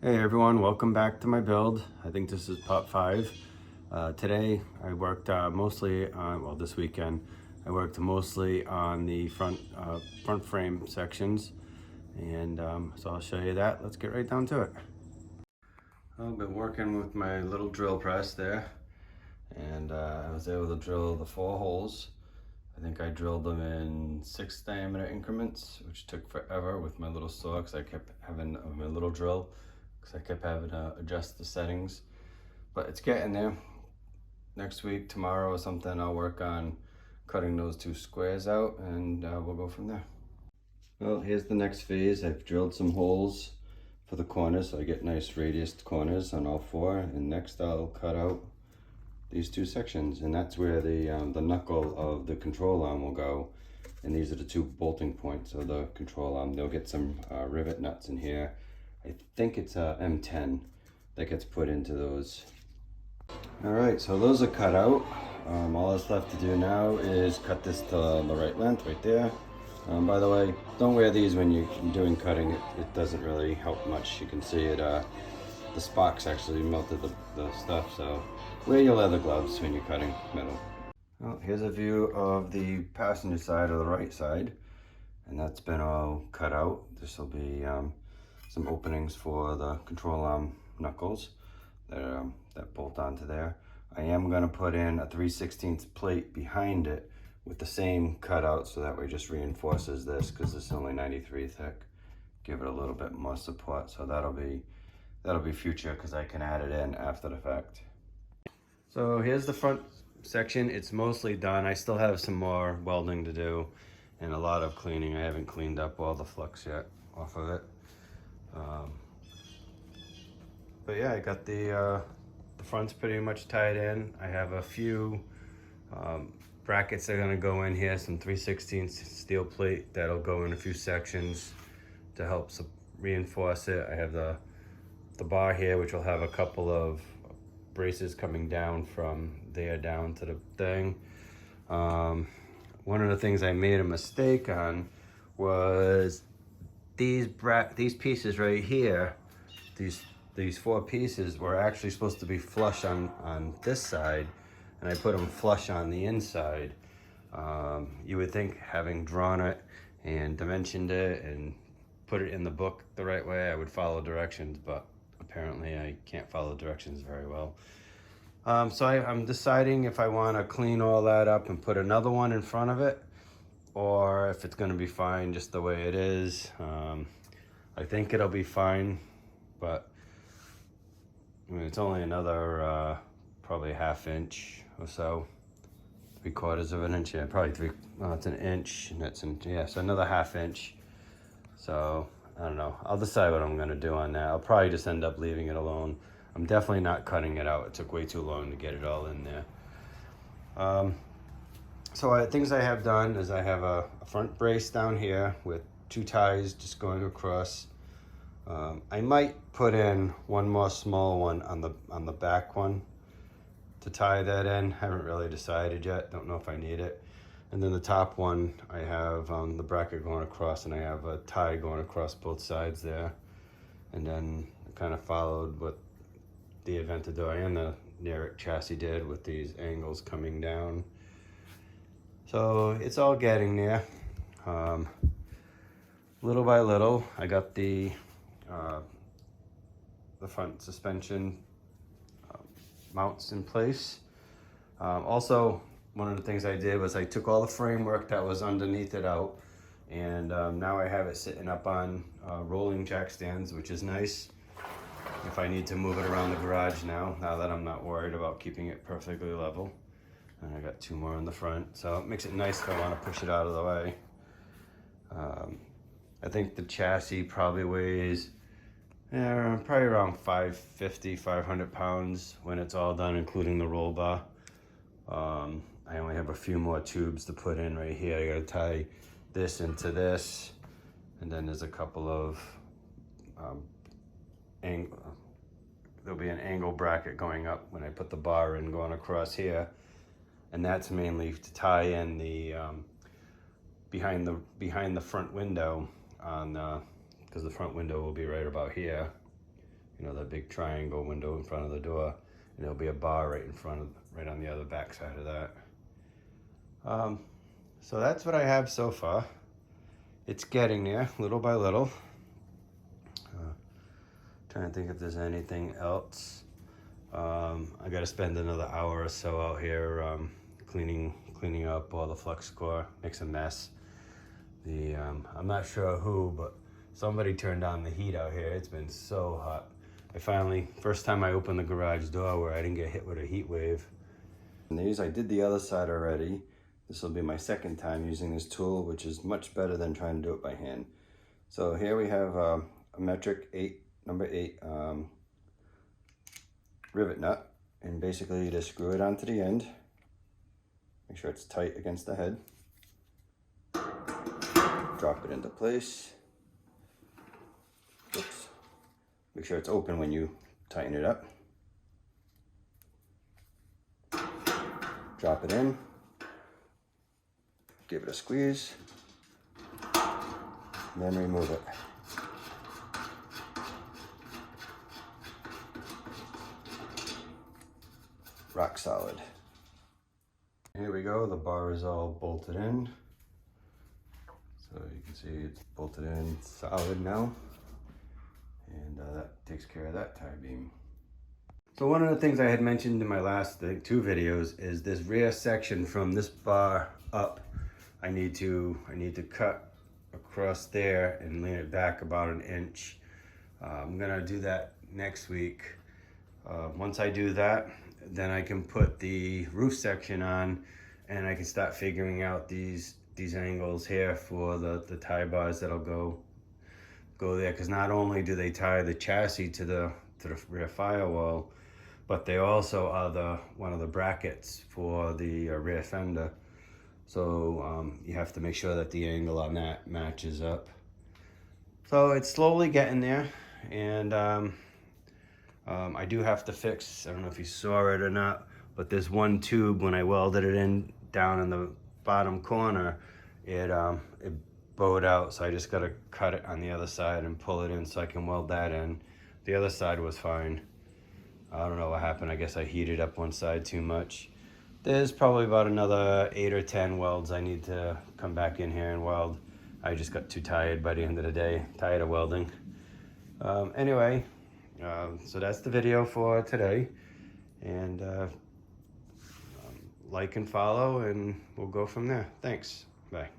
Hey everyone, welcome back to my build. I think this is part 5. Today I worked mostly on, well, this weekend I worked mostly on the front frame sections, and so I'll show you that. Let's get right down to it. I've been working with my little drill press there, and I was able to drill the 4 holes. I think I drilled them in 6 diameter increments, which took forever with my little saw because I kept having my little drill, because I kept having to adjust the settings. But it's getting there. Next week, tomorrow or something, I'll work on cutting those 2 squares out, and we'll go from there. Well, here's the next phase. I've drilled some holes for the corners so I get nice radius corners on all 4, and next I'll cut out these 2 sections, and that's where the knuckle of the control arm will go, and these are the 2 bolting points of the control arm. They'll get some rivet nuts in here. I think it's a M10 that gets put into those. All right, so those are cut out. All that's left to do now is cut this to the right length right there. By the way, don't wear these when you're doing cutting. It doesn't really help much. You can see it, the sparks actually melted the stuff, so wear your leather gloves when you're cutting metal. Well, here's a view of the passenger side or the right side, and that's been all cut out. This will be some openings for the control arm knuckles that bolt onto there. I am going to put in a 3/16 plate behind it with the same cutout, so that way just reinforces this, because this is only 93 thick. Give it a little bit more support, so that'll be future, because I can add it in after the fact. So here's the front section. It's mostly done. I still have some more welding to do and a lot of cleaning. I haven't cleaned up all the flux yet off of it. But yeah, I got the front's pretty much tied in. I have a few brackets that are gonna go in here, some 3/16 steel plate that'll go in a few sections to help reinforce it. I have the bar here, which will have a couple of braces coming down from there down to the thing. One of the things I made a mistake on was these pieces right here. These 4 pieces were actually supposed to be flush on this side, and I put them flush on the inside. You would think, having drawn it and dimensioned it and put it in the book the right way, I would follow directions, but apparently I can't follow directions very well. So I'm deciding if I want to clean all that up and put another one in front of it, or if it's going to be fine just the way it is. I think it'll be fine, but I mean, it's only another probably a 1/2 inch or so, 3/4 of an inch. Yeah, probably it's an inch, and that's so another 1/2 inch. So I don't know. I'll decide what I'm gonna do on that. I'll probably just end up leaving it alone. I'm definitely not cutting it out. It took way too long to get it all in there. So things I have done is I have a front brace down here with 2 ties just going across. I might put in one more small one on the back one to tie that in. Haven't really decided yet. Don't know if I need it. And then the top one, I have the bracket going across, and I have a tie going across both sides there. And then kind of followed what the Aventador and the Neric chassis did with these angles coming down. So it's all getting there. Little by little, I got the front suspension mounts in place. Also, one of the things I did was I took all the framework that was underneath it out, and now I have it sitting up on rolling jack stands, which is nice if I need to move it around the garage now that I'm not worried about keeping it perfectly level. And I got 2 more in the front, so it makes it nice if I want to push it out of the way. I think the chassis probably weighs probably around 550, 500 pounds when it's all done, including the roll bar. I only have a few more tubes to put in right here. I gotta tie this into this, and then there's a couple of there'll be an angle bracket going up when I put the bar in going across here, and that's mainly to tie in the behind the front window on because the front window will be right about here. you know, the big triangle window in front of the door, and there'll be a bar right on the other back side of that. So that's what I have so far. It's getting there little by little. Trying to think if there's anything else. I got to spend another hour or so out here cleaning up all the flux core. Makes a mess. I'm not sure who, but somebody turned on the heat out here. It's been so hot. First time I opened the garage door where I didn't get hit with a heat wave. And I did the other side already. This will be my second time using this tool, which is much better than trying to do it by hand. So here we have a metric number 8 rivet nut, and basically you just screw it onto the end. Make sure it's tight against the head. Drop it into place. Oops. Make sure it's open when you tighten it up. Drop it in. Give it a squeeze. And then remove it. Rock solid. Here we go, the bar is all bolted in. So you can see it's bolted in solid now. And that takes care of that tie beam. So one of the things I had mentioned in my last 2 videos is this rear section from this bar up. I need to cut across there and lean it back about 1 inch. I'm gonna do that next week. Once I do that, then I can put the roof section on, and I can start figuring out these angles here for the tie bars that'll go there. Because not only do they tie the chassis to the rear firewall, but they also are one of the brackets for the rear fender. So you have to make sure that the angle on that matches up. So it's slowly getting there, and I do have to fix, I don't know if you saw it or not, but there's one tube, when I welded it in down in the bottom corner, it bowed out, so I just got to cut it on the other side and pull it in so I can weld that in. The other side was fine. I don't know what happened. I guess I heated up one side too much. There's probably about another 8 or 10 welds I need to come back in here and weld. I just got too tired by the end of the day, tired of welding. Anyway, so that's the video for today. And like and follow, and we'll go from there. Thanks. Bye.